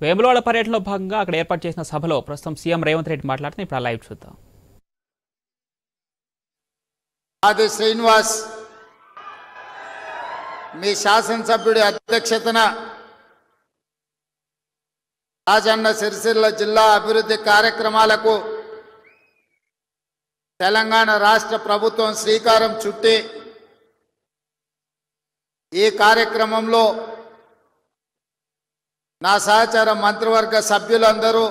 వేములవాడ పర్యటనలో భాగంగా అక్కడ ఏర్పాటు చేసిన సభలో ప్రస్తుతం సీఎం రేవంత్ రెడ్డి మాట్లాడుతూ ఇప్పుడు లైవ్ చూద్దాం. ఆది శ్రీనివాస్ మీ శాసనసభ్యుడి అధ్యక్షతన రాజన్న సిరిసిల్ల జిల్లా అభివృద్ధి కార్యక్రమాలకు తెలంగాణ రాష్ట్ర ప్రభుత్వం శ్రీకారం చుట్టి ఈ కార్యక్రమంలో నా సహచర మంత్రివర్గ సభ్యులందరూ,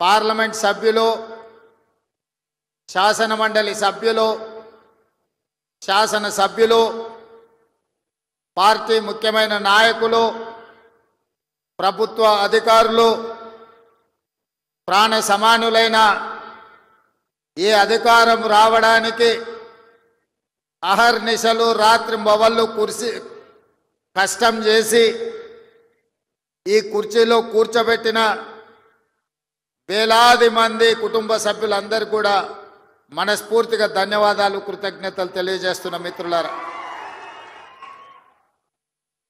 పార్లమెంట్ సభ్యులు, శాసన మండలి సభ్యులు, శాసన సభ్యులు, పార్టీ ముఖ్యమైన నాయకులు, ప్రభుత్వ అధికారులు, ప్రాణ సమానులైన ఈ అధికారం రావడానికి అహర్నిశలు రాత్రింబవళ్ళు కష్టం చేసి ఈ కుర్చీలో కూర్చోబెట్టిన వేలాది మంది కుటుంబ సభ్యులందరూ కూడా మనస్ఫూర్తిగా ధన్యవాదాలు, కృతజ్ఞతలు తెలియజేస్తున్న మిత్రులారా.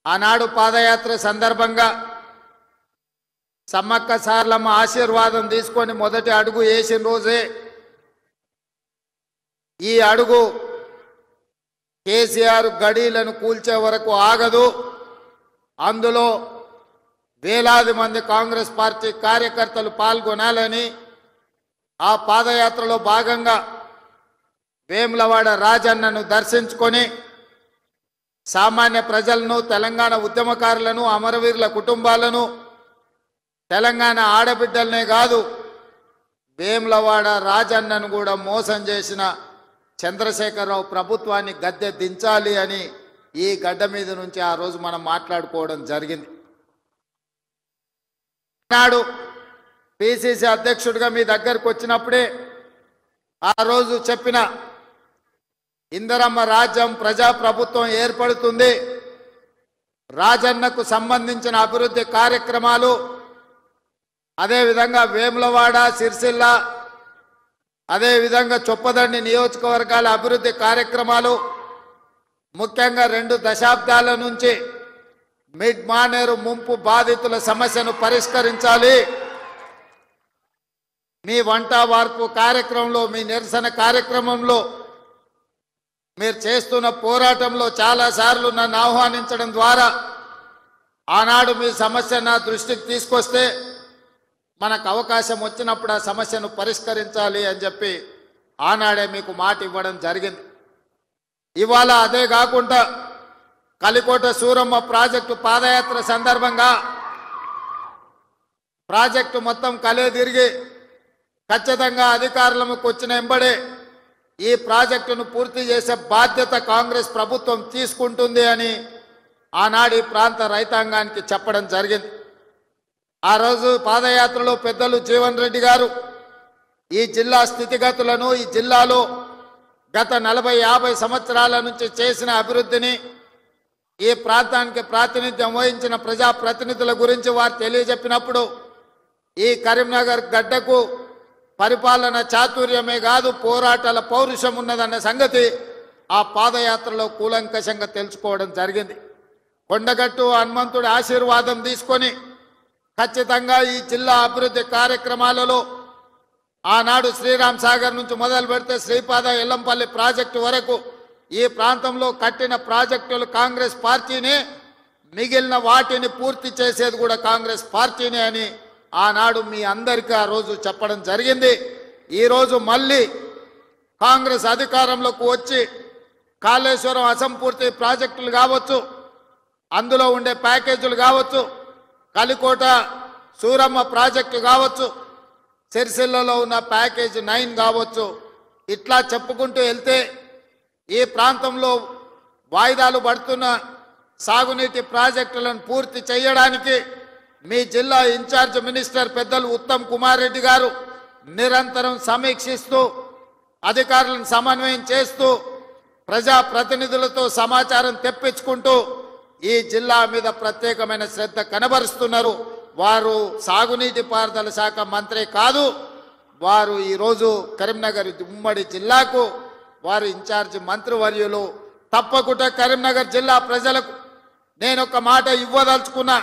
ఆనాడు పాదయాత్ర సందర్భంగా సమ్మక్క సార్లమ్మ ఆశీర్వాదం తీసుకొని మొదటి అడుగు వేసిన రోజే ఈ అడుగు కేసీఆర్ గడీలను కూల్చే వరకు ఆగదు. అందులో వేలాది మంది కాంగ్రెస్ పార్టీ కార్యకర్తలు పాల్గొనాలని ఆ పాదయాత్రలో భాగంగా వేములవాడ రాజన్నను దర్శించుకొని సామాన్య ప్రజలను, తెలంగాణ ఉద్యమకారులను, అమరవీరుల కుటుంబాలను, తెలంగాణ ఆడబిడ్డలనే కాదు వేములవాడ రాజన్నను కూడా మోసం చేసిన చంద్రశేఖరరావు ప్రభుత్వాన్ని గద్దె దించాలి అని ఈ గడ్డ మీద నుంచి ఆ రోజు మనం మాట్లాడుకోవడం జరిగింది. నాడు పిసిసి అధ్యక్షుడిగా మీ దగ్గరకు వచ్చినప్పుడే ఆ రోజు చెప్పిన ఇందిరమ్మ రాజ్యం ప్రజాప్రభుత్వం ఏర్పడుతుంది, రాజన్నకు సంబంధించిన అభివృద్ధి కార్యక్రమాలు, అదేవిధంగా వేములవాడ, సిరిసిల్ల, అదేవిధంగా చొప్పదండి నియోజకవర్గాల అభివృద్ధి కార్యక్రమాలు, ముఖ్యంగా 2 దశాబ్దాల నుంచి మిడ్ మానేరు ముంపు బాధితుల సమస్యను పరిష్కరించాలి. మీ వంట వార్పు కార్యక్రమంలో, మీ నిరసన కార్యక్రమంలో, మీరు చేస్తున్న పోరాటంలో చాలాసార్లు నన్ను ఆహ్వానించడం ద్వారా ఆనాడు మీ సమస్య నా దృష్టికి తీసుకొస్తే మనకు అవకాశం వచ్చినప్పుడు ఆ సమస్యను పరిష్కరించాలి అని చెప్పి ఆనాడే మీకు మాట ఇవ్వడం జరిగింది. ఇవాళ అదే కాకుండా కలికోట సూరమ్మ ప్రాజెక్టు పాదయాత్ర సందర్భంగా ప్రాజెక్టు మొత్తం కలే తిరిగి ఖచ్చితంగా అధికారులకు వచ్చిన వెంబడే ఈ ప్రాజెక్టును పూర్తి చేసే బాధ్యత కాంగ్రెస్ ప్రభుత్వం తీసుకుంటుంది అని ఆనాడు ఈ ప్రాంత రైతాంగానికి చెప్పడం జరిగింది. ఆ రోజు పాదయాత్రలో పెద్దలు జీవన్ రెడ్డి గారు ఈ జిల్లా స్థితిగతులను, ఈ జిల్లాలో గత 40-50 సంవత్సరాల నుంచి చేసిన అభివృద్ధిని, ఈ ప్రాంతానికి ప్రాతినిధ్యం వహించిన ప్రజాప్రతినిధుల గురించి వారు తెలియజెప్పినప్పుడు ఈ కరీంనగర్ గడ్డకు పరిపాలన చాతుర్యమే కాదు పోరాటాల పౌరుషం ఉన్నదన్న సంగతి ఆ పాదయాత్రలో కూలంకషంగా తెలుసుకోవడం జరిగింది. కొండగట్టు హనుమంతుడి ఆశీర్వాదం తీసుకొని ఖచ్చితంగా ఈ జిల్లా అభివృద్ధి కార్యక్రమాలలో ఆనాడు శ్రీరామ్ సాగర్ నుంచి మొదలు పెడితే శ్రీపాద ఎల్లంపల్లి ప్రాజెక్టు వరకు ఈ ప్రాంతంలో కట్టిన ప్రాజెక్టులు కాంగ్రెస్ పార్టీనే, మిగిలిన వాటిని పూర్తి చేసేది కూడా కాంగ్రెస్ పార్టీనే అని ఆనాడు మీ అందరికీ ఆ రోజు చెప్పడం జరిగింది. ఈరోజు మళ్ళీ కాంగ్రెస్ అధికారంలోకి వచ్చి కాళేశ్వరం అసంపూర్తి ప్రాజెక్టులు కావచ్చు, అందులో ఉండే ప్యాకేజీలు కావచ్చు, కలికోట సూరమ్మ ప్రాజెక్టు కావచ్చు, సిరిసిల్లలో ఉన్న ప్యాకేజ్ 9 కావచ్చు, ఇట్లా చెప్పుకుంటూ వెళ్తే ఈ ప్రాంతంలో వాయిదాలు పడుతున్న సాగునీటి ప్రాజెక్టులను పూర్తి చేయడానికి మీ జిల్లా ఇన్ఛార్జ్ మినిస్టర్ పెద్దలు ఉత్తమ్ కుమార్ రెడ్డి గారు నిరంతరం సమీక్షిస్తూ, అధికారులను సమన్వయం చేస్తూ, ప్రజాప్రతినిధులతో సమాచారం తెప్పించుకుంటూ ఈ జిల్లా మీద ప్రత్యేకమైన శ్రద్ధ కనబరుస్తున్నారు. వారు సాగునీటి పారుదల శాఖ మంత్రి కాదు, వారు ఈరోజు కరీంనగర్ ఉమ్మడి జిల్లాకు వారు ఇన్ఛార్జ్ మంత్రివర్యులు. తప్పకుండా కరీంనగర్ జిల్లా ప్రజలకు నేను ఒక మాట ఇవ్వదలుచుకున్నా.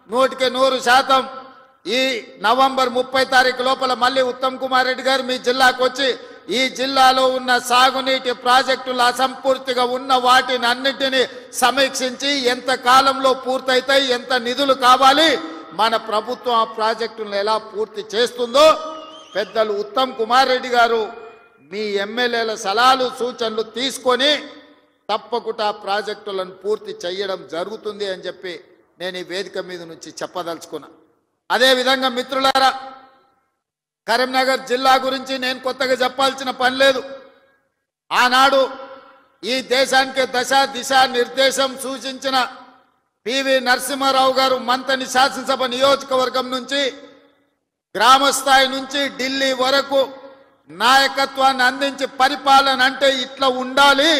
100% ఈ నవంబర్ 30 తారీఖు లోపల మళ్ళీ ఉత్తమ్ కుమార్ రెడ్డి గారు మీ జిల్లాకు వచ్చి ఈ జిల్లాలో ఉన్న సాగునీటి ప్రాజెక్టులు అసంపూర్తిగా ఉన్న వాటిని అన్నిటిని సమీక్షించి ఎంత కాలంలో పూర్తయితాయి, ఎంత నిధులు కావాలి, మన ప్రభుత్వం ఆ ప్రాజెక్టులను ఎలా పూర్తి చేస్తుందో పెద్దలు ఉత్తమ్ కుమార్ రెడ్డి గారు మీ ఎమ్మెల్యేల సలహాలు సూచనలు తీసుకొని తప్పకుండా ప్రాజెక్టులను పూర్తి చేయడం జరుగుతుంది అని చెప్పి నేను ఈ వేదిక మీద నుంచి చెప్పదలుచుకున్నా. అదేవిధంగా మిత్రులారా, కరీంనగర్ జిల్లా గురించి నేను కొత్తగా చెప్పాల్సిన పని లేదు. ఆనాడు ఈ దేశానికి దశ దిశ నిర్దేశం సూచించిన పివి నరసింహారావు గారు మంతని శాసనసభ నియోజకవర్గం నుంచి గ్రామ స్థాయి నుంచి ఢిల్లీ వరకు నాయకత్వాన్ని అందించి పరిపాలన అంటే ఇట్లా ఉండాలి,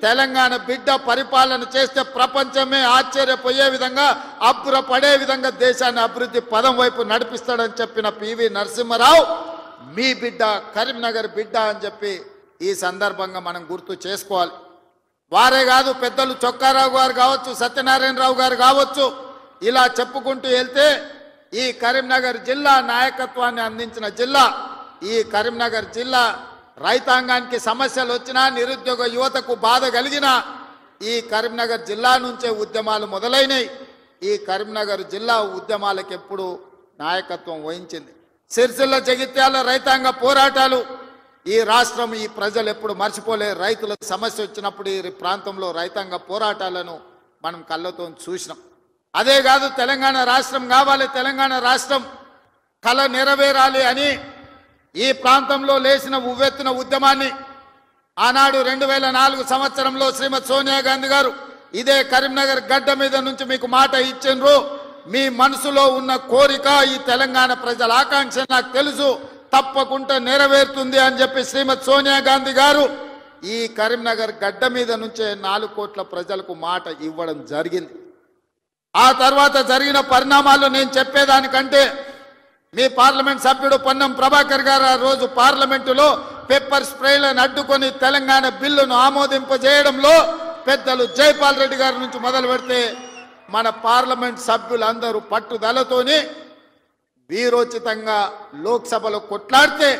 తెలంగాణ బిడ్డ పరిపాలన చేస్తే ప్రపంచమే ఆశ్చర్యపోయే విధంగా అబ్బురపడే విధంగా దేశాన్ని అభివృద్ధి పదం వైపు నడిపిస్తాడని చెప్పిన పివి నరసింహారావు మీ బిడ్డ, కరీంనగర్ బిడ్డ అని చెప్పి ఈ సందర్భంగా మనం గుర్తు చేసుకోవాలి. వారే కాదు, పెద్దలు చొక్కారావు గారు కావచ్చు, సత్యనారాయణరావు గారు కావచ్చు, ఇలా చెప్పుకుంటూ వెళ్తే ఈ కరీంనగర్ జిల్లా నాయకత్వాన్ని అందించిన జిల్లా. ఈ కరీంనగర్ జిల్లా రైతాంగానికి సమస్యలు వచ్చినా, నిరుద్యోగ యువతకు బాధ కలిగినా ఈ కరీంనగర్ జిల్లా నుంచే ఉద్యమాలు మొదలైనవి. ఈ కరీంనగర్ జిల్లా ఉద్యమాలకు ఎప్పుడు నాయకత్వం వహించింది. సిరిసిల్ల జగిత్యాల రైతాంగ పోరాటాలు ఈ రాష్ట్రం, ఈ ప్రజలు ఎప్పుడు మర్చిపోలే. రైతుల సమస్య వచ్చినప్పుడు ఈ ప్రాంతంలో రైతాంగ పోరాటాలను మనం కళ్ళతో చూసినాం. అదే కాదు, తెలంగాణ రాష్ట్రం కావాలి, తెలంగాణ రాష్ట్రం కళ నెరవేరాలి అని ఈ ప్రాంతంలో లేచిన ఉవ్వెత్తున ఉద్యమాన్ని ఆనాడు 2004 సంవత్సరంలో శ్రీమతి సోనియా గాంధీ గారు ఇదే కరీంనగర్ గడ్డ మీద నుంచి మీకు మాట ఇచ్చిండ్రు. మీ మనసులో ఉన్న కోరిక, ఈ తెలంగాణ ప్రజల ఆకాంక్ష నాకు తెలుసు, తప్పకుండా నెరవేరుతుంది అని చెప్పి శ్రీమతి సోనియా గాంధీ గారు ఈ కరీంనగర్ గడ్డ మీద నుంచే 4 కోట్ల ప్రజలకు మాట ఇవ్వడం జరిగింది. ఆ తర్వాత జరిగిన పరిణామాలు నేను చెప్పేదానికంటే మీ పార్లమెంట్ సభ్యుడు పొన్నం ప్రభాకర్ గారు ఆ రోజు పార్లమెంటులో పెప్పర్ స్ప్రేలను అడ్డుకొని తెలంగాణ బిల్లును ఆమోదింపజేయడంలో పెద్దలు జైపాల్ రెడ్డి గారి నుంచి మొదలు పెడితే మన పార్లమెంట్ సభ్యులందరూ పట్టుదలతోని వీరోచితంగా లోక్సభలో కొట్లాడితే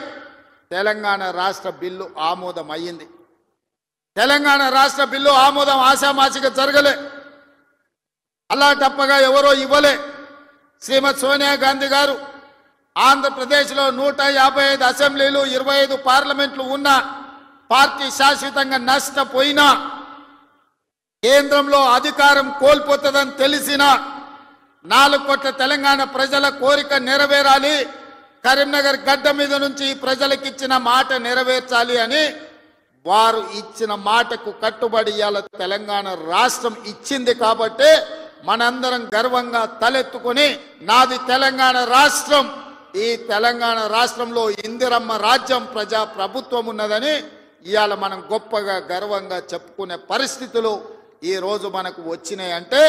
తెలంగాణ రాష్ట్ర బిల్లు ఆమోదం అయ్యింది. తెలంగాణ రాష్ట్ర బిల్లు ఆమోదం ఆశామాసిగా జరగలే, అలా తప్పగా ఎవరో ఇవ్వలే. శ్రీమతి సోనియా గాంధీ గారు ఆంధ్రప్రదేశ్లో 155 అసెంబ్లీలు, 25 పార్లమెంట్లు ఉన్న పార్టీ శాశ్వతంగా నష్టపోయినా, కేంద్రంలో అధికారం కోల్పోతుందని తెలిసిన 4 కోట్ల తెలంగాణ ప్రజల కోరిక నెరవేరాలి, కరీంనగర్ గడ్డ మీద నుంచి ప్రజలకిచ్చిన మాట నెరవేర్చాలి అని వారు ఇచ్చిన మాటకు కట్టుబడి ఇవాళ తెలంగాణ రాష్ట్రం ఇచ్చింది. కాబట్టి మనందరం గర్వంగా తలెత్తుకొని నాది తెలంగాణ రాష్ట్రం, ఈ తెలంగాణ రాష్ట్రంలో ఇందిరమ్మ రాజ్యం, ప్రజా ప్రభుత్వం ఉన్నదని ఇవాళ మనం గొప్పగా గర్వంగా చెప్పుకునే పరిస్థితులు ఈ రోజు మనకు వచ్చినాయి. అంటే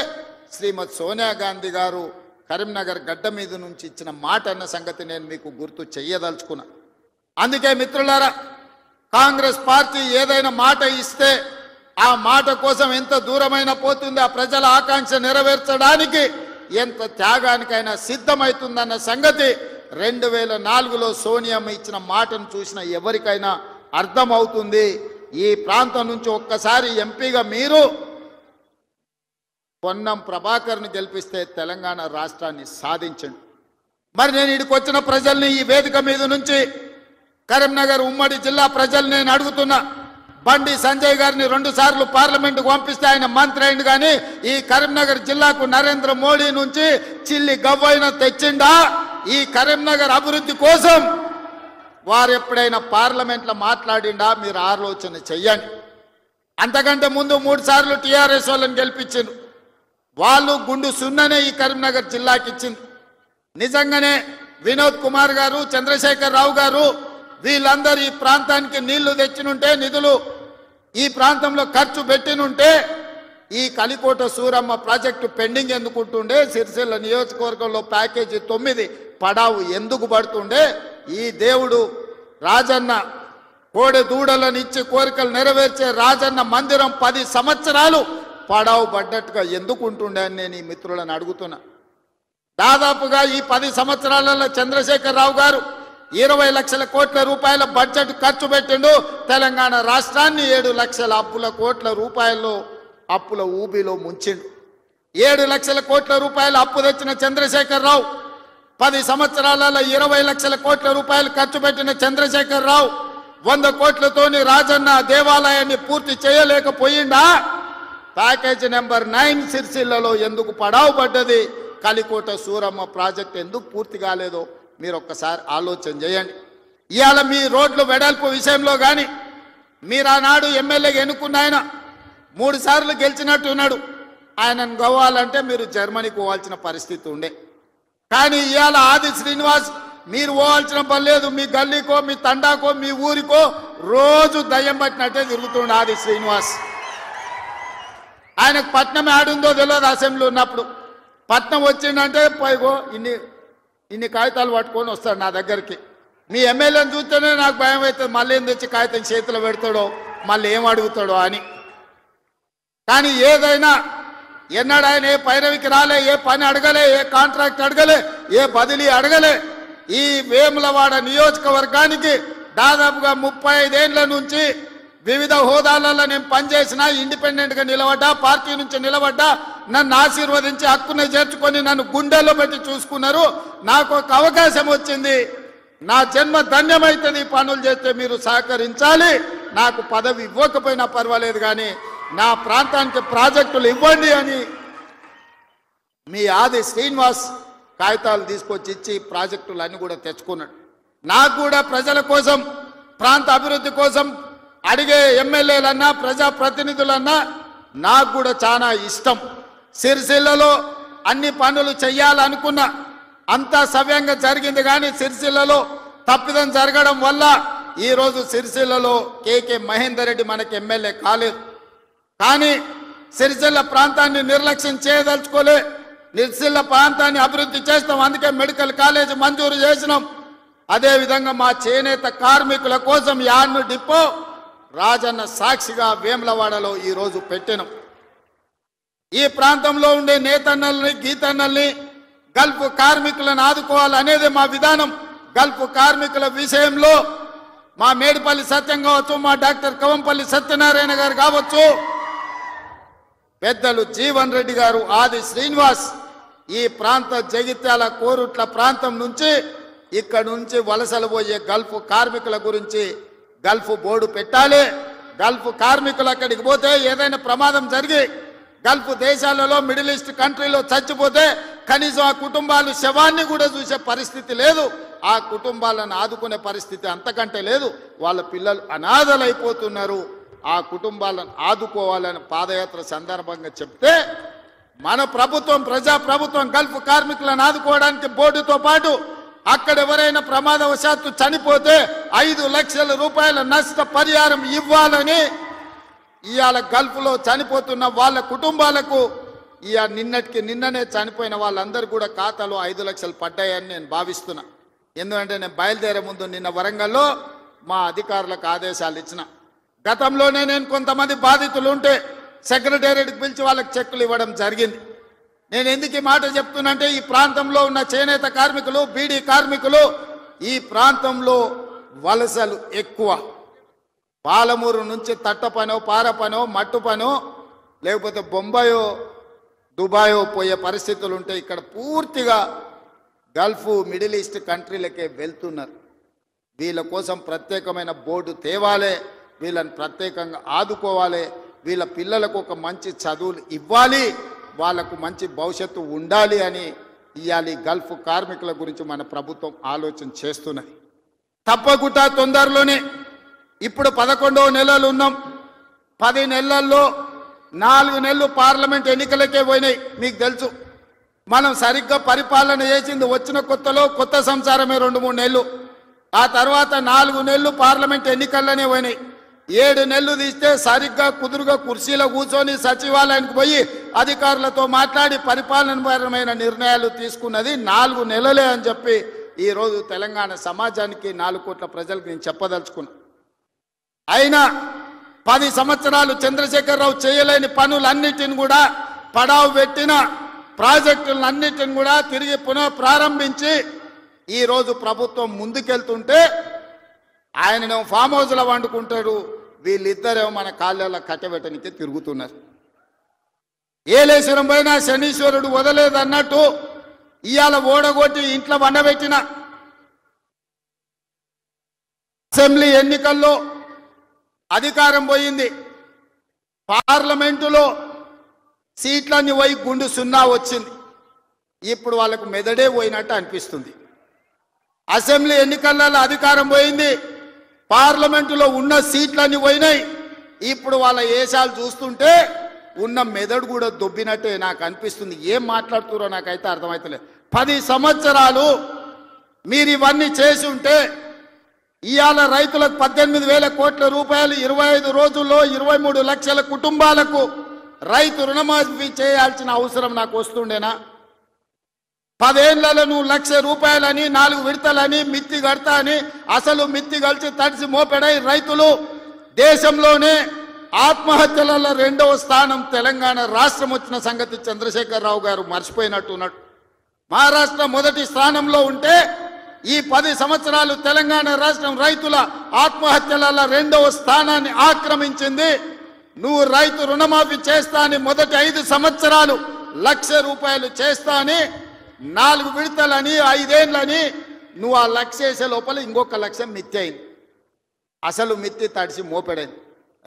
శ్రీమతి సోనియా గాంధీ గారు కరీంనగర్ గడ్డ మీద నుంచి ఇచ్చిన మాట అన్న సంగతి నేను మీకు గుర్తు చెయ్యదలుచుకున్నా. అందుకే మిత్రులారా, కాంగ్రెస్ పార్టీ ఏదైనా మాట ఇస్తే ఆ మాట కోసం ఎంత దూరమైనా పోతుంది, ఆ ప్రజల ఆకాంక్ష నెరవేర్చడానికి ఎంత త్యాగానికైనా సిద్ధమవుతుందన్న సంగతి 2004లో సోనియమ్మ ఇచ్చిన మాటను చూసిన ఎవరికైనా అర్థమవుతుంది. ఈ ప్రాంతం నుంచి ఒక్కసారి ఎంపీగా మీరు పొన్నం ప్రభాకర్ని గెలిపిస్తే తెలంగాణ రాష్ట్రాన్ని సాధించండి. మరి నేను ఇక్కడికి వచ్చిన ప్రజల్ని ఈ వేదిక మీద నుంచి కరీంనగర్ ఉమ్మడి జిల్లా ప్రజలు నేను అడుగుతున్నా, బండి సంజయ్ గారిని 2 సార్లు పార్లమెంటుకు పంపిస్తే ఆయన మంత్రి అయింది, కానీ ఈ కరీంనగర్ జిల్లాకు నరేంద్ర మోడీ నుంచి చిల్లి గవ్వైన తెచ్చిండా? ఈ కరీంనగర్ అభివృద్ధి కోసం వారు ఎప్పుడైనా పార్లమెంట్లో మాట్లాడిండా? మీరు ఆలోచన చెయ్యండి. అంతకంటే ముందు 3 సార్లు టీఆర్ఎస్ వాళ్ళని గెలిపించిండ్రు. వాళ్ళు గుండు సున్ననే ఈ కరీంనగర్ జిల్లాకి ఇచ్చింది. నిజంగానే వినోద్ కుమార్ గారు, చంద్రశేఖర్ రావు గారు వీళ్ళందరూ ఈ ప్రాంతానికి నీళ్లు తెచ్చినుంటే, నిధులు ఈ ప్రాంతంలో ఖర్చు పెట్టినుంటే ఈ కలికోట సూరమ్మ ప్రాజెక్టు పెండింగ్ ఎందుకుంటుండే, సిరిసిల్ల నియోజకవర్గంలో ప్యాకేజీ 9 పడావు ఎందుకు పడుతుండే, ఈ దేవుడు రాజన్న కోడె దూడలను ఇచ్చి కోరికలు నెరవేర్చే రాజన్న మందిరం 10 సంవత్సరాలు పడావు పడ్డట్టుగా ఎందుకు ఉంటుండే అని నేను ఈ మిత్రులను అడుగుతున్నా. దాదాపుగా ఈ 10 సంవత్సరాలలో చంద్రశేఖరరావు గారు 20 లక్షల కోట్ల రూపాయల బడ్జెట్ ఖర్చు పెట్టిండు. తెలంగాణ రాష్ట్రాన్ని 7 లక్షల కోట్ల రూపాయల్లో అప్పుల ఊబిలో ముంచిండు. 7 లక్షల కోట్ల రూపాయల అప్పు తెచ్చిన చంద్రశేఖరరావు, 10 సంవత్సరాలలో 20 లక్షల కోట్ల రూపాయలు ఖర్చు పెట్టిన చంద్రశేఖరరావు 100 కోట్లతోని రాజన్న దేవాలయాన్ని పూర్తి చేయలేకపోయిందా? ప్యాకేజ్ నెంబర్ 9 సిరిసిల్లలో ఎందుకు పడావు పడ్డది? కలికోట సూరమ్మ ప్రాజెక్ట్ ఎందుకు పూర్తి కాలేదో మీరు ఒక్కసారి ఆలోచన చేయండి. ఇవాళ మీ రోడ్లు వెడల్పు విషయంలో కానీ మీరు ఆనాడు ఎమ్మెల్యేగా ఎన్నుకున్న ఆయన 3 సార్లు గెలిచినట్టున్నాడు. ఆయనను గవ్వాలంటే మీరు జర్మనీకి పోవాల్సిన పరిస్థితి ఉండే. కానీ ఇవాళ ఆది శ్రీనివాస్ మీరు పోవాల్సిన పని లేదు. మీ గల్లీకో మీ తండాకో మీ ఊరికో రోజు దయ్యం పట్టినట్టే తిరుగుతుండే ఆది శ్రీనివాస్. ఆయనకు పట్నం ఆడుందో తెలియదు. అసెంబ్లీ ఉన్నప్పుడు పట్నం వచ్చిందంటే పైగో ఇన్ని కాగితాలు పట్టుకొని వస్తాడు నా దగ్గరికి. మీ ఎమ్మెల్యేని చూస్తేనే నాకు భయం అవుతుంది, మళ్ళీ ఏం తెచ్చి కాగితం చేతిలో పెడతాడో, మళ్ళీ ఏం అడుగుతాడో అని. కానీ ఏదైనా ఎన్నడూ ఆయన ఏ పైరవికి రాలే, ఏ పని అడగలే, ఏ కాంట్రాక్ట్ అడగలే, ఏ బదిలీ అడగలే. ఈ వేములవాడ నియోజకవర్గానికి దాదాపుగా 35 ఏళ్ల నుంచి వివిధ హోదాలలో నేను పనిచేసిన, ఇండిపెండెంట్గా నిలబడ్డా, పార్టీ నుంచి నిలబడ్డా, నన్ను ఆశీర్వదించి హక్కుని చేర్చుకొని నన్ను గుండెల్లో పెట్టి చూసుకున్నారు. నాకు ఒక అవకాశం వచ్చింది, నా జన్మ ధన్యమైతుంది. పనులు చేస్తే మీరు సహకరించాలి. నాకు పదవి ఇవ్వకపోయినా పర్వాలేదు, కానీ నా ప్రాంతానికి ప్రాజెక్టులు ఇవ్వండి అని మీ ఆది శ్రీనివాస్ కాగితాలు తీసుకొచ్చి ఇచ్చి ప్రాజెక్టులు అన్ని కూడా తెచ్చుకున్నాడు. నాకు కూడా ప్రజల కోసం, ప్రాంత అభివృద్ధి కోసం అడిగే ఎమ్మెల్యేలన్నా ప్రజాప్రతినిధులన్నా నాకు కూడా చాలా ఇష్టం. సిరిసిల్లలో అన్ని పనులు చెయ్యాలనుకున్నా అంతా సవ్యంగా జరిగింది. కానీ సిరిసిల్లలో తప్పిదం జరగడం వల్ల ఈరోజు సిరిసిల్లలో కేకే మహేందర్ రెడ్డి మనకి ఎమ్మెల్యే కాలేదు. కానీ సిరిసిల్ల ప్రాంతాన్ని నిర్లక్ష్యం చేయదలుచుకోలే. సిరిసిల్ల ప్రాంతాన్ని అభివృద్ధి చేస్తాం, అందుకే మెడికల్ కాలేజ్ మంజూరు చేసినాం. అదేవిధంగా మా చేనేత కార్మికుల కోసం యాడ్ను డిపో రాజన్న సాక్షిగా వేములవాడలో ఈరోజు పెట్టినాం. ఈ ప్రాంతంలో ఉండే నేతన్నల్ని, గీతన్నల్ని, గల్ఫ్ కార్మికులను ఆదుకోవాలనేది మా విధానం. గల్ఫ్ కార్మికుల విషయంలో మా మేడిపల్లి సత్యం కావచ్చు, మా డాక్టర్ కవంపల్లి సత్యనారాయణ గారు కావచ్చు, పెద్దలు జీవన్ రెడ్డి గారు, ఆది శ్రీనివాస్ ఈ ప్రాంత జగిత్యాల కోరుట్ల ప్రాంతం నుంచి ఇక్కడ నుంచి వలసలు పోయే గల్ఫ్ కార్మికుల గురించి గల్ఫ్ బోర్డు పెట్టాలి. గల్ఫ్ కార్మికులు అక్కడికి పోతే ఏదైనా ప్రమాదం జరిగి గల్ఫ్ దేశాలలో, మిడిల్ ఈస్ట్ కంట్రీలో చచ్చిపోతే కనీసం ఆ కుటుంబాలు శవాన్ని కూడా చూసే పరిస్థితి లేదు. ఆ కుటుంబాలను ఆదుకునే పరిస్థితి అంతకంటే లేదు. వాళ్ళ పిల్లలు అనాథలైపోతున్నారు. ఆ కుటుంబాలను ఆదుకోవాలని పాదయాత్ర సందర్భంగా చెప్తే మన ప్రభుత్వం, ప్రజా ప్రభుత్వం గల్ఫ్ కార్మికులను ఆదుకోవడానికి బోర్డుతో పాటు అక్కడ ఎవరైనా ప్రమాదవశాత్తు చనిపోతే 5 లక్షల రూపాయల నష్ట పరిహారం ఇవ్వాలని ఇవాళ గల్ఫ్లో చనిపోతున్న వాళ్ళ కుటుంబాలకు నిన్ననే చనిపోయిన వాళ్ళందరూ కూడా ఖాతాలో 5 లక్షలు పడ్డాయని నేను భావిస్తున్నా. ఎందుకంటే నేను బయలుదేరే ముందు నిన్న వరంగల్లో మా అధికారులకు ఆదేశాలు ఇచ్చిన. గతంలోనే నేను కొంతమంది బాధితులు ఉంటే సెక్రటేరియట్కి పిలిచి వాళ్ళకి చెక్కులు ఇవ్వడం జరిగింది. నేను ఎందుకు ఈ మాట చెప్తున్నంటే ఈ ప్రాంతంలో ఉన్న చేనేత కార్మికులు, బీడీ కార్మికులు ఈ ప్రాంతంలో వలసలు ఎక్కువ. పాలమూరు నుంచి తట్ట పనో, పార పనో, మట్టు పనో, లేకపోతే బొంబాయో, దుబాయో పోయే పరిస్థితులు ఉంటే ఇక్కడ పూర్తిగా గల్ఫ్, మిడిల్ ఈస్ట్ కంట్రీలకే వెళ్తున్నారు. వీళ్ళ కోసం ప్రత్యేకమైన బోర్డు తేవాలి, వీళ్ళని ప్రత్యేకంగా ఆదుకోవాలి, వీళ్ళ పిల్లలకు ఒక మంచి చదువులు ఇవ్వాలి, వాళ్లకు మంచి భవిష్యత్తు ఉండాలి అని ఇవాళ గల్ఫ్ కార్మికుల గురించి మన ప్రభుత్వం ఆలోచన చేస్తున్నది. తప్పకుండా తొందరలోనే ఇప్పుడు 11వ నెలలు ఉన్నాం. 10 నెలల్లో 4 నెలలు పార్లమెంట్ ఎన్నికలకే పోయినాయి. మీకు తెలుసు, మనం సరిగ్గా పరిపాలన చేసింది వచ్చిన కొత్తలో కొత్త సంసారమే 2-3 నెలలు. ఆ తర్వాత 4 నెలలు పార్లమెంట్ ఎన్నికల్లోనే పోయినాయి. 7 నెలలు తీస్తే సరిగ్గా కుదురుగా కుర్చీలో కూర్చొని సచివాలయానికి పోయి అధికారులతో మాట్లాడి పరిపాలనపరమైన నిర్ణయాలు తీసుకున్నది 4 నెలలే అని చెప్పి ఈరోజు తెలంగాణ సమాజానికి 4 కోట్ల ప్రజలకు నేను చెప్పదలుచుకున్నా. అయినా 10 సంవత్సరాలు చంద్రశేఖరరావు చేయలేని పనులన్నిటిని కూడా పడావు పెట్టిన ప్రాజెక్టులన్నిటిని కూడా తిరిగి పునః ప్రారంభించి ఈరోజు ప్రభుత్వం ముందుకెళ్తుంటే ఆయనను ఫామ్ హౌస్లో వండుకుంటాడు, వీళ్ళిద్దరేమో మన కాళ్ళలో కట్టబెట్టనికి తిరుగుతున్నారు. ఏలేశ్వరం పోయినా శనీశ్వరుడు వదలేదన్నట్టు ఇవాళ ఓడగొట్టి ఇంట్లో వండబెట్టిన అసెంబ్లీ ఎన్నికల్లో అధికారం పోయింది. పార్లమెంటులో సీట్లన్నీ పోయి గుండు సున్నా వచ్చింది. ఇప్పుడు వాళ్ళకు మెదడే పోయినట్టు అనిపిస్తుంది. అసెంబ్లీ ఎన్నికలలో అధికారం పోయింది, పార్లమెంటులో ఉన్న సీట్లన్నీ పోయినాయి. ఇప్పుడు వాళ్ళ ఏషాలు చూస్తుంటే ఉన్న మెదడు కూడా దొబ్బినట్టే నాకు అనిపిస్తుంది. ఏం మాట్లాడుతున్నారో నాకైతే అర్థమవుతలేదు. 10 సంవత్సరాలు మీరు ఇవన్నీ చేసి ఉంటే ఇవాళ రైతులకు 18,000 కోట్ల రూపాయలు 25 రోజుల్లో 23 లక్షల కుటుంబాలకు రైతు రుణమాఫీ చేయాల్సిన అవసరం నాకు వస్తుండేనా? 10 ఏళ్లలో నువ్వు 1,00,000 రూపాయలని 4 విడతలని మిత్తి కడతా అని అసలు మిత్తి కలిసి తడిసి మోపెడై రైతులు దేశంలోనే ఆత్మహత్యలలో 2వ స్థానం తెలంగాణ రాష్ట్రం వచ్చిన సంగతి చంద్రశేఖరరావు గారు మర్చిపోయినట్టున్నాడు. మహారాష్ట్ర మొదటి స్థానంలో ఉంటే ఈ 10 సంవత్సరాలు తెలంగాణ రాష్ట్రం రైతుల ఆత్మహత్యలలో 2వ స్థానాన్ని ఆక్రమించింది. నువ్వు రైతు రుణమాఫీ చేస్తా అని మొదటి 5 సంవత్సరాలు 1,00,000 రూపాయలు చేస్తా అని 4 విడతలని 5 ఏళ్ళని నువ్వు ఆ 1,00,000 చేసే లోపల ఇంకొక 1,00,000 మిత్తి అయింది. అసలు మిత్తి తడిసి మోపెడైంది.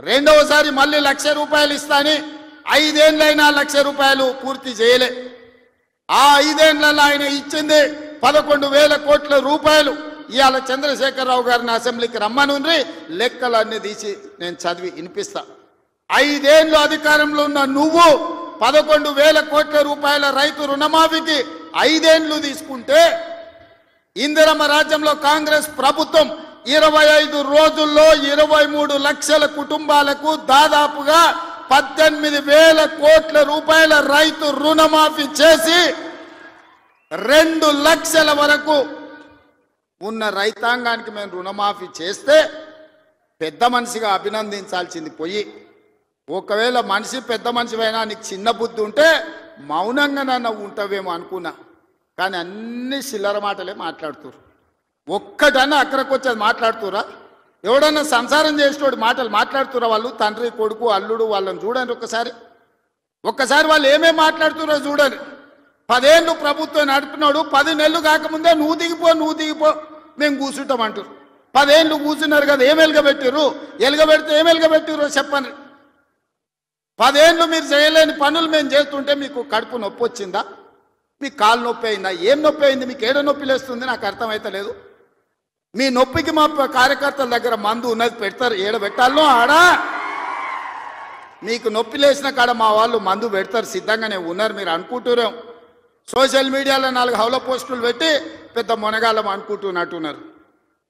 రెండవసారి మళ్ళీ 1,00,000 రూపాయలు ఇస్తా అని 5 ఏళ్ళైనా 1,00,000 రూపాయలు పూర్తి చేయలే. ఆ 5 ఏళ్లలో ఆయన ఇచ్చింది 11,000 కోట్ల రూపాయలు. ఇవాళ చంద్రశేఖరరావు గారిని అసెంబ్లీకి రమ్మనుండ్రి, లెక్కలన్నీ తీసి నేను చదివి వినిపిస్తా. 5 ఏళ్ళు అధికారంలో ఉన్న నువ్వు 11,000 కోట్ల రూపాయల రైతు రుణమాఫీకి 5 ఏళ్ళు తీసుకుంటే ఇందిరమ్మ రాజ్యంలో కాంగ్రెస్ ప్రభుత్వం 25 రోజుల్లో 23 లక్షల కుటుంబాలకు దాదాపుగా 18,000 కోట్ల రూపాయల రైతు రుణమాఫీ చేసి 2 లక్షల వరకు ఉన్న రైతాంగానికి మేము రుణమాఫీ చేస్తే పెద్ద మనిషిగా అభినందించాల్సింది పోయి, ఒకవేళ మనిషి పెద్ద మనిషివైనా నీకు చిన్న బుద్ధి ఉంటే మౌనంగా నన్ను ఉంటావేమో అనుకున్నా. కానీ అన్ని చిల్లర మాటలే మాట్లాడుతురు. ఒక్కటన్నా అక్కడికి వచ్చేది మాట్లాడుతురా? ఎవడన్నా సంసారం చేసేటోడు మాటలు మాట్లాడుతురా? వాళ్ళు తండ్రి కొడుకు అల్లుడు వాళ్ళని చూడండి ఒక్కసారి వాళ్ళు ఏమేమి మాట్లాడుతురో చూడండి. 10 ఏళ్ళు ప్రభుత్వం నడిపినాడు, 10 నెలలు కాకముందే నువ్వు దిగిపో మేము కూర్చుంటామంటారు. 10 ఏళ్ళు కూర్చున్నారు కదా, ఏం ఎలుగబెట్టిర్రు? ఎలుగబెడితే ఏం ఎలుగబెట్టిర్రో చెప్పండి. 10 ఏళ్ళు మీరు చేయలేని పనులు మేము చేస్తుంటే మీకు కడుపు నొప్పి వచ్చిందా? మీకు కాలు నొప్పి అయిందా? ఏం నొప్పి అయింది? మీకు ఏడ నొప్పి లేస్తుంది? నాకు అర్థమైతలేదు. మీ నొప్పికి మా కార్యకర్తల దగ్గర మందు ఉన్నది, పెడతారు. ఏడ పెట్టాలో ఆడ మీకు నొప్పి లేచిన కాడ మా వాళ్ళు మందు పెడతారు, సిద్ధంగానే ఉన్నారు. మీరు అనుకుంటున్నాం సోషల్ మీడియాలో 4 హౌల పోస్టులు పెట్టి పెద్ద మొనగాళ్ళం అనుకుంటున్నట్టున్నారు.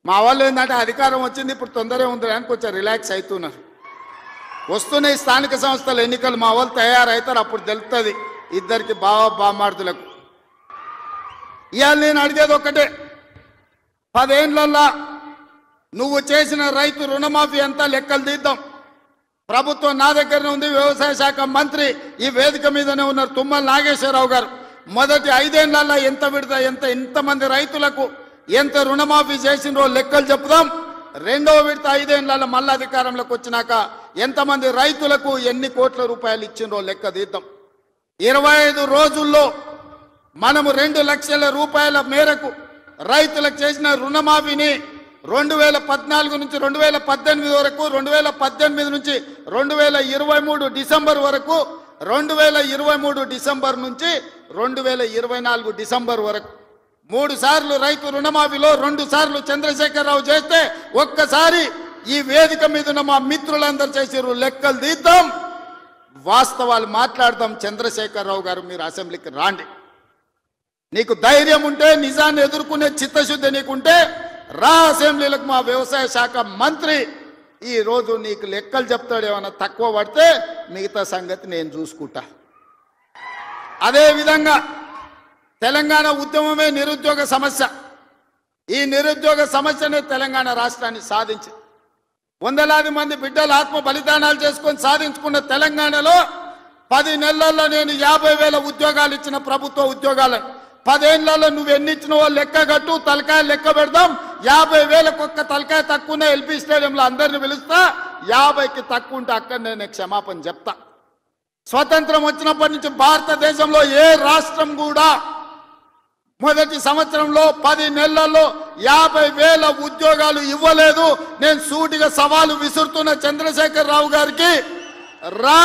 మా వాళ్ళు ఏంటంటే అధికారం వచ్చింది ఇప్పుడు తొందరగా ఉంది అని కొంచెం రిలాక్స్ అవుతున్నారు. వస్తున్నాయి స్థానిక సంస్థల ఎన్నికలు, మా వాళ్ళు తయారవుతారు, అప్పుడు తెలుస్తుంది ఇద్దరికి బామార్దులకు. ఇవాళ నేను అడిగేది ఒక్కటే, 10 ఏళ్లల్లో నువ్వు చేసిన రైతు రుణమాఫీ అంతా లెక్కలు తీద్దాం. ప్రభుత్వం నా దగ్గరనే ఉంది, వ్యవసాయ శాఖ మంత్రి ఈ వేదిక మీదనే ఉన్నారు తుమ్మల నాగేశ్వరరావు గారు. మొదటి 5 ఏళ్లలో ఎంత విడత ఎంతమంది రైతులకు ఎంత రుణమాఫీ చేసినో లెక్కలు చెప్దాం. 2వ విడత 5 ఏళ్లలో మళ్ళీ అధికారంలోకి వచ్చినాక ఎంతమంది రైతులకు ఎన్ని కోట్ల రూపాయలు ఇచ్చినో లెక్క తీద్దాం. 25 రోజుల్లో మనము 2 లక్షల రూపాయల మేరకు రైతులకు చేసిన రుణమాఫీని 2014 నుంచి 2018 వరకు, 2018 నుంచి 2023 డిసెంబర్ వరకు, 2023 డిసెంబర్ నుంచి 2024 డిసెంబర్ వరకు 3 సార్లు రైతు రుణమాఫీలో 2 సార్లు చంద్రశేఖరరావు చేస్తే ఒక్కసారి ఈ వేదిక మీద ఉన్న మా మిత్రులందరూ చేసిర్రు. లెక్కలు తీద్దాం, వాస్తవాలు మాట్లాడదాం. చంద్రశేఖరరావు గారు మీరు అసెంబ్లీకి రాండి. నీకు ధైర్యం ఉంటే, నిజాన్ని ఎదుర్కొనే చిత్తశుద్ధి నీకుంటే రా అసెంబ్లీలకు. మా వ్యవసాయ శాఖ మంత్రి ఈ రోజు నీకు లెక్కలు చెప్తాడు. ఏమన్నా తక్కువ పడితే మిగతా సంగతి నేను చూసుకుంటా. అదేవిధంగా తెలంగాణ ఉద్యమమే నిరుద్యోగ సమస్య. ఈ నిరుద్యోగ సమస్యనే తెలంగాణ రాష్ట్రాన్ని సాధించి వందలాది మంది బిడ్డలు ఆత్మ బలిదానాలు చేసుకొని సాధించుకున్న తెలంగాణలో 10 నెలల్లో నేను 50,000 ఉద్యోగాలు ఇచ్చిన ప్రభుత్వ ఉద్యోగాలను 10 ఏళ్లలో నువ్వు ఎన్ని ఇచ్చినవో లెక్క కట్టు, తలకాయ లెక్క పెడదాం. 50,000కు ఒక్క తలకాయ తక్కువ ఎల్పీ స్టేడియంలో అందరిని పిలుస్తా. 50కి తక్కువ ఉంటే అక్కడ నేను క్షమాపణ చెప్తా. స్వతంత్రం వచ్చినప్పటి నుంచి భారతదేశంలో ఏ రాష్ట్రం కూడా మొదటి సంవత్సరంలో 10 నెలల్లో 50,000 ఉద్యోగాలు ఇవ్వలేదు. నేను సూటిగా సవాలు విసురుతున్న చంద్రశేఖర్ రావు గారికి, రా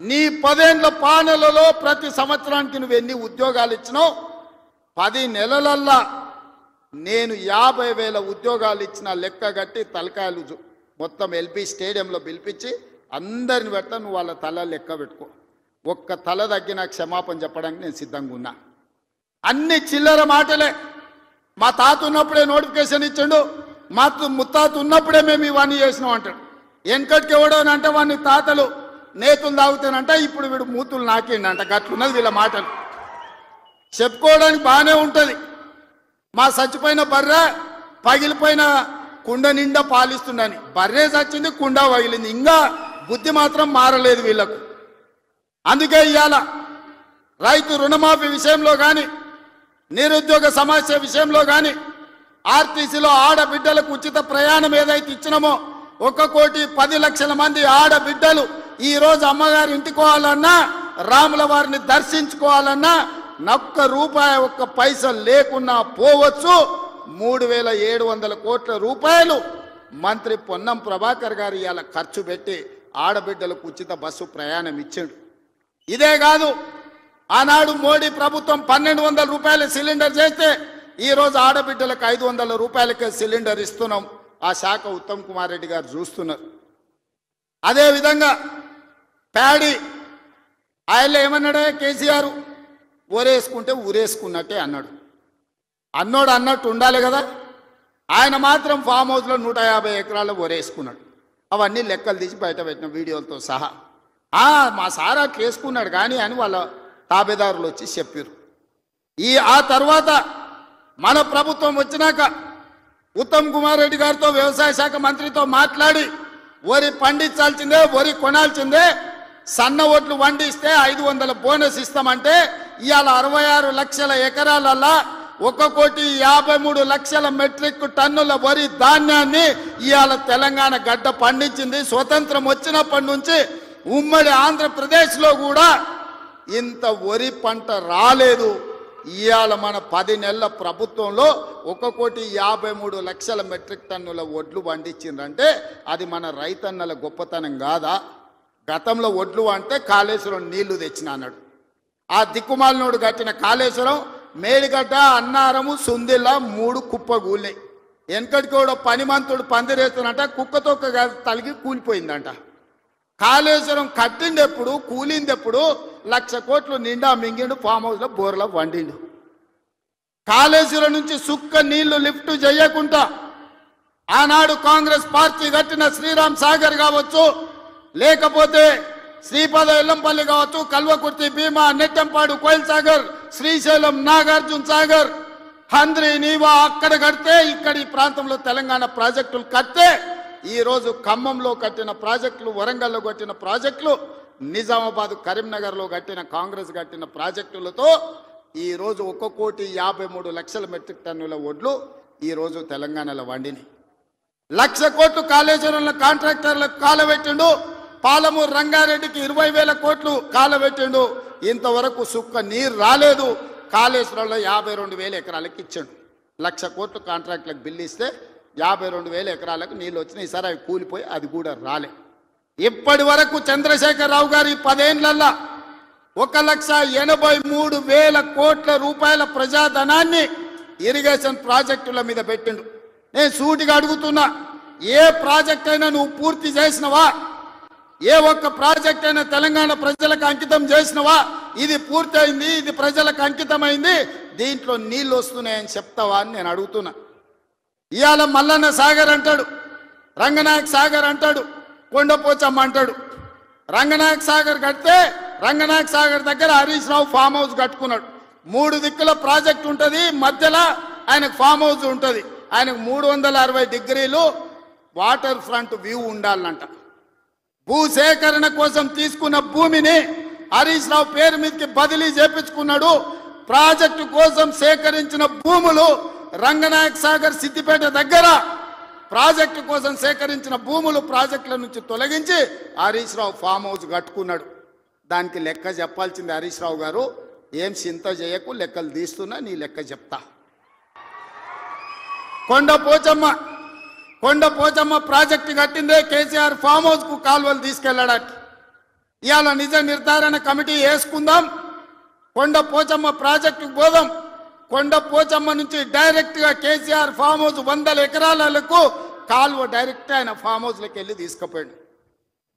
నీ 10 ఏళ్ల పాలనలో ప్రతి సంవత్సరానికి నువ్వు ఎన్ని ఉద్యోగాలు ఇచ్చినావు? 10 నెలలల్లా నేను 50,000 ఉద్యోగాలు ఇచ్చిన లెక్క కట్టి తలకాయలు మొత్తం ఎల్పీ స్టేడియంలో పిలిపించి అందరిని పెడతా. నువ్వు వాళ్ళ తల లెక్క పెట్టుకో. ఒక్క తల తగ్గిన క్షమాపణ చెప్పడానికి నేను సిద్ధంగా ఉన్నా. అన్ని చిల్లర మాటలే. మా తాత ఉన్నప్పుడే నోటిఫికేషన్ ఇచ్చాడు, మా ముత్తాత ఉన్నప్పుడే మేము ఇవన్నీ చేసినాం అంటాడు. వెనకటికి ఎవడోనంటే వాడిని తాతలు నేతులు తాగుతానంట, ఇప్పుడు వీడు మూతులు నాకిండంట. గట్లున్నది వీళ్ళ మాటలు. చెప్పుకోవడానికి బాగానే ఉంటుంది. మా చచ్చిపోయిన బర్రె పగిలిపోయిన కుండ నిండా పాలిస్తుండని. బర్రె చచ్చింది, కుండ పగిలింది. ఇంకా బుద్ధి మాత్రం మారలేదు వీళ్ళకు. అందుకే ఇవాళ రైతు రుణమాఫీ విషయంలో కానీ, నిరుద్యోగ సమస్య విషయంలో కానీ, ఆర్టీసీలో ఆడబిడ్డలకు ఉచిత ప్రయాణం ఏదైతే ఇచ్చినామో 1,10,00,000 మంది ఆడబిడ్డలు ఈరోజు అమ్మగారి ఇంటికి పోవాలన్నా, రాముల వారిని దర్శించుకోవాలన్నా ఒక్క రూపాయి ఒక్క పైసా లేకున్నా పోవచ్చు. 3,700 కోట్ల రూపాయలు మంత్రి పొన్నం ప్రభాకర్ గారు ఇవాళ ఖర్చు పెట్టి ఆడబిడ్డలకు ఉచిత బస్సు ప్రయాణం ఇచ్చాడు. ఇదే కాదు, ఆనాడు మోడీ ప్రభుత్వం 1,200 రూపాయల సిలిండర్ చేస్తే ఈరోజు ఆడబిడ్డలకు 500 రూపాయలకే సిలిండర్ ఇస్తున్నాం. ఆ శాఖ ఉత్తమ్ కుమార్ రెడ్డి గారు చూస్తున్నారు. అదేవిధంగా ప్యాడీ ఆయన ఏమన్నాడే కేసీఆర్, ఊరేసుకుంటే ఊరేసుకున్నట్టే అన్నాడు. అన్నోడు అన్నట్టు ఉండాలి కదా. ఆయన మాత్రం ఫామ్ హౌస్లో 150 ఎకరాలు ఊరేసుకున్నాడు. అవన్నీ లెక్కలు తీసి బయట పెట్టిన వీడియోలతో సహా. మా సార్ అట్లా వేసుకున్నాడు కానీ అని వాళ్ళ తాబేదారులు వచ్చి చెప్పారు. ఆ తర్వాత మన ప్రభుత్వం వచ్చినాక ఉత్తమ్ కుమార్ రెడ్డి గారితో వ్యవసాయ శాఖ మంత్రితో మాట్లాడి వరి పండించాల్సిందే, వరి కొనాల్సిందే, సన్న ఓట్లు వండిస్తే 500 బోనస్ ఇస్తామంటే ఇవాళ 66 లక్షల ఎకరాలల్లా 1,53,00,000 మెట్రిక్ టన్నుల వరి ధాన్యాన్ని ఇవాళ తెలంగాణ గడ్డ పండించింది. స్వతంత్రం వచ్చినప్పటి నుంచి ఉమ్మడి ఆంధ్రప్రదేశ్లో కూడా ఇంత వరి పంట రాలేదు. ఇవాళ మన 10 నెలల ప్రభుత్వంలో 1,53,00,000 మెట్రిక్ టన్నుల వడ్లు పండించిందంటే అది మన రైతన్నల గొప్పతనం కాదా? గతంలో వడ్లు అంటే కాళేశ్వరం నీళ్లు తెచ్చిన అన్నాడు. ఆ దిక్కుమాలినోడు కట్టిన కాళేశ్వరం మేడిగడ్డ, అన్నారము, సుందిల్ల 3 కుప్పగూలినాయి. వెనకటికి కూడా పనిమంతుడు పందిరేస్తున్నట్ట కుక్కతో తలిగి కూలిపోయిందంట. కాళేశ్వరం కట్టిండెప్పుడు, కూలిందెప్పుడు 1,00,000 కోట్లు నిండా మింగిండు, ఫామ్ హౌస్లో బోర్లో వండిండు. కాళేశ్వరం నుంచి సుక్క నీళ్లు లిఫ్ట్ చేయకుండా ఆనాడు కాంగ్రెస్ పార్టీ కట్టిన శ్రీరామ్ సాగర్ కావచ్చు, లేకపోతే శ్రీపద ఎల్లంపల్లి కావచ్చు, కల్వకుర్తి, భీమా, నెట్టంపాడు, కోయిల్ సాగర్, శ్రీశైలం, నాగార్జున సాగర్, హంద్రి, నీవా అక్కడ కడితే ఇక్కడ ఈ ప్రాంతంలో తెలంగాణ ప్రాజెక్టులు కడితే ఈరోజు ఖమ్మంలో కట్టిన ప్రాజెక్టులు, వరంగల్లో కట్టిన ప్రాజెక్టులు, నిజామాబాద్, కరీంనగర్లో కట్టిన కాంగ్రెస్ కట్టిన ప్రాజెక్టులతో ఈరోజు 1,53,00,000 మెట్రిక్ టన్నుల వడ్లు ఈరోజు తెలంగాణలో వండినాయి. 1,00,000 కోట్లు కాళేశ్వరంలో కాంట్రాక్టర్లకు కాలబెట్టిండు. పాలమూరు రంగారెడ్డికి 20,000 కోట్లు కాలబెట్టిండు. ఇంతవరకు సుక్క నీరు రాలేదు. కాళేశ్వరంలో 52,000 ఎకరాలకు ఇచ్చాడు. 1,00,000 కోట్లు కాంట్రాక్టులకు బిల్లు ఇస్తే 52,000 ఎకరాలకు నీళ్ళు వచ్చినాయి. ఈసారి అవి కూలిపోయి అది కూడా రాలే. ఇప్పటి వరకు చంద్రశేఖర్ రావు గారి 10 ఏళ్లల్లా 1,83,000 కోట్ల రూపాయల ప్రజాధనాన్ని ఇరిగేషన్ ప్రాజెక్టుల మీద పెట్టిండు. నేను సూటిగా అడుగుతున్నా, ఏ ప్రాజెక్ట్ అయినా నువ్వు పూర్తి చేసినవా? ఏ ఒక్క ప్రాజెక్ట్ అయినా తెలంగాణ ప్రజలకు అంకితం చేసినవా? ఇది పూర్తయింది, ఇది ప్రజలకు అంకితమైంది, దీంట్లో నీళ్ళు వస్తున్నాయని చెప్తావా అని నేను అడుగుతున్నా. ఇవాళ మల్లన్న సాగర్ అంటాడు, రంగనాయక్ సాగర్ అంటాడు, కొండపోచమ్మ అంటాడు. రంగనాయక్ సాగర్ కడితే రంగనాయక్ సాగర్ దగ్గర హరీష్ రావు ఫామ్ హౌస్ కట్టుకున్నాడు. 3 దిక్కుల ప్రాజెక్ట్ ఉంటుంది, మధ్యలో ఆయనకు ఫామ్ హౌస్ ఉంటుంది. ఆయనకు 360 డిగ్రీలు వాటర్ ఫ్రంట్ వ్యూ ఉండాలంట. భూసేకరణ కోసం తీసుకున్న భూమిని హరీష్ రావు పేరు మీదకి బదిలీ చేపించుకున్నాడు. ప్రాజెక్టు కోసం సేకరించిన భూములు రంగనాయక్ సాగర్ సిద్దిపేట దగ్గర ప్రాజెక్టు కోసం సేకరించిన భూములు ప్రాజెక్టుల నుంచి తొలగించి హరీష్ రావు ఫామ్ హౌస్ కట్టుకున్నాడు. దానికి లెక్క చెప్పాల్సింది హరీష్ రావు గారు. ఏం చింత చేయకు, లెక్కలు తీస్తున్నా, నీ లెక్క చెప్తా. కొండ పోచమ్మ ప్రాజెక్టు కట్టిందే కేసీఆర్ ఫామ్ హౌస్ కు కాలువలు తీసుకెళ్లడానికి. ఇవాళ నిజ నిర్ధారణ కమిటీ వేసుకుందాం, కొండ పోచమ్మ ప్రాజెక్టుకు పోదాం. కొండ పోచమ్మ నుంచి డైరెక్ట్ గా కేసీఆర్ ఫామ్ హౌస్ 100 ఎకరాలకు కాలువ డైరెక్ట్ ఆయన ఫామ్ హౌస్లోకి వెళ్ళి తీసుకుపోయాడు.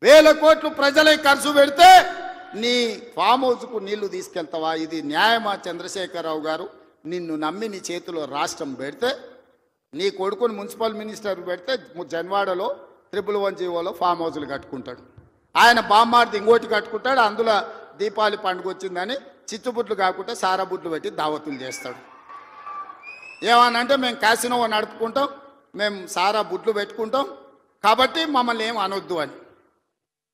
1000 కోట్లు ప్రజలై ఖర్చు పెడితే నీ ఫామ్ హౌస్కు నీళ్లు తీసుకెళ్తావా? ఇది న్యాయమా? చంద్రశేఖరరావు గారు, నిన్ను నమ్మి నీ చేతిలో రాష్ట్రం పెడితే, నీ కొడుకుని మున్సిపల్ మినిస్టర్ పెడితే జన్వాడలో 111 జీవోలో ఫామ్ హౌస్లు కట్టుకుంటాడు. ఆయన బామ్మార్ది ఇంకోటి కట్టుకుంటాడు. అందులో దీపావళి పండుగ వచ్చిందని చిచ్చుబుట్లు కాకుండా సారాబుట్లు పెట్టి దావతులు చేస్తాడు. ఏమనంటే మేము క్యాసినో నడుపుకుంటాం, మేము సారా బుట్లు పెట్టుకుంటాం, కాబట్టి మమ్మల్ని ఏం అనొద్దు అని.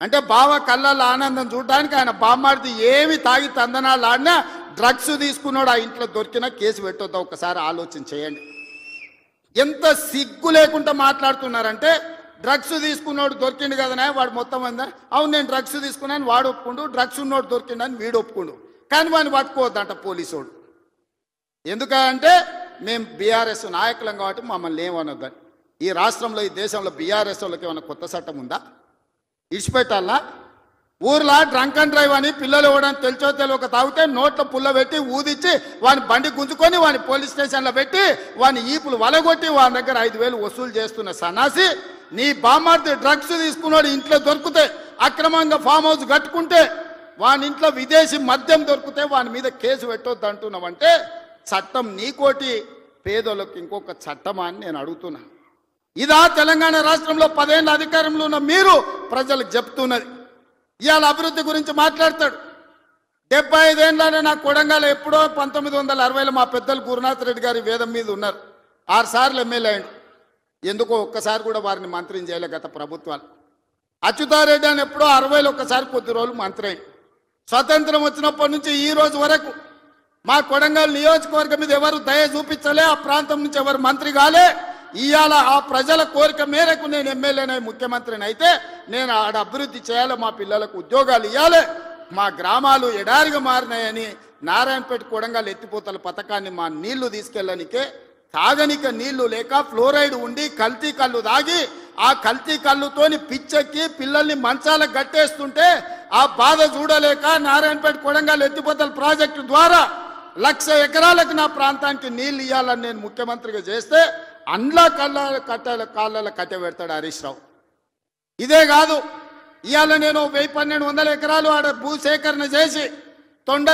అంటే బావ కళ్ళల్లో ఆనందం చూడడానికి ఆయన బామ్మార్ది ఏమి తాగి తందనాలు ఆడినా డ్రగ్స్ తీసుకున్నాడు. ఆ ఇంట్లో దొరికినా కేసు పెట్టొద్దా? ఒకసారి ఆలోచన చేయండి. ఎంత సిగ్గు లేకుండా మాట్లాడుతున్నారంటే, డ్రగ్స్ తీసుకున్నాడు దొరికిండు కదనే వాడు మొత్తం అందా, అవును నేను డ్రగ్స్ తీసుకున్నాను వాడు ఒప్పుకుండు, డ్రగ్స్ ఉన్నోడు దొరికిండని వీడు ఒప్పుకుండు, కానీ వాడిని పట్టుకోవద్దంట పోలీసోడు. ఎందుకంటే మేము బీఆర్ఎస్ నాయకులం కాబట్టి మమ్మల్ని ఏమనొద్దని. ఈ రాష్ట్రంలో, ఈ దేశంలో బీఆర్ఎస్ వాళ్ళకి ఏమైనా కొత్త చట్టం ఉందా? ఇడిచిపెట్టాలా? ఊర్లో డ్రంక్ అండ్ డ్రైవ్ అని పిల్లలు ఇవ్వడానికి తెలిసో తెలియక తాగితే నోట్లో పుల్ల పెట్టి ఊదిచ్చి వాని బండి గుంజుకొని వాని పోలీస్ స్టేషన్లో పెట్టి వాని ఈపులు వలగొట్టి వాని దగ్గర 5,000 వసూలు చేస్తున్న సన్నాసి, నీ బామ్మార్ది డ్రగ్స్ తీసుకున్నాడు ఇంట్లో దొరికితే, అక్రమంగా ఫామ్ హౌస్ కట్టుకుంటే, వాని ఇంట్లో విదేశీ మద్యం దొరికితే వాని మీద కేసు పెట్టొద్దు అంటున్నావంటే చట్టం నీకోటి, పేదోళ్ళకి ఇంకొక చట్టమా అని నేను అడుగుతున్నా. ఇదా తెలంగాణ రాష్ట్రంలో 10 ఏళ్ళ అధికారంలో ఉన్న మీరు ప్రజలకు చెప్తున్నది? ఇవాళ అభివృద్ధి గురించి మాట్లాడతాడు. 75 ఏళ్ళనే నా కొడంగల్ ఎప్పుడో 1960లో మా పెద్దలు గురునాథ్ రెడ్డి గారి వేదం మీద ఉన్నారు. 6 సార్లు ఎమ్మెల్యే అయ్యాడు. ఎందుకో ఒక్కసారి కూడా వారిని మంత్రిని చేయలే గత ప్రభుత్వాలు. అచ్యుతారెడ్డి అని ఎప్పుడో 60లో ఒక్కసారి కొద్ది రోజులు మంత్రి అయ్యాడు. స్వతంత్రం వచ్చినప్పటి నుంచి ఈ రోజు వరకు మా కొడంగల్ నియోజకవర్గం మీద ఎవరు దయ చూపించలే, ఆ ప్రాంతం నుంచి ఎవరు మంత్రి కాలే. ఇవాళ ఆ ప్రజల కోరిక మేరకు నేను ఎమ్మెల్యేనై ముఖ్యమంత్రిని అయితే నేను ఆడ అభివృద్ధి చేయాలి, మా పిల్లలకు ఉద్యోగాలు ఇవ్వాలి, మా గ్రామాలు ఎడారిగా మారినాయని నారాయణపేట కొడంగల్ ఎత్తిపోతల పథకాన్ని మా నీళ్లు తీసుకెళ్ళనికే తాగనిక నీళ్లు లేక ఫ్లోరైడ్ ఉండి కల్తీ కళ్ళు తాగి ఆ కల్తీ కళ్ళుతోని పిచ్చెక్కి పిల్లల్ని మంచాలకు గట్టేస్తుంటే ఆ బాధ చూడలేక నారాయణపేట కొడంగల్ ఎత్తిపోతల ప్రాజెక్టు ద్వారా 1,00,000 ఎకరాలకు నా ప్రాంతానికి నీళ్లు ఇవ్వాలని నేను ముఖ్యమంత్రిగా చేస్తే అండ్ల కాళ్ళ కట్టబెడతాడు హరీష్ రావు. ఇదే కాదు, ఇవాళ నేను 1,000-1,200 ఎకరాలు ఆడ భూసేకరణ చేసి తొండ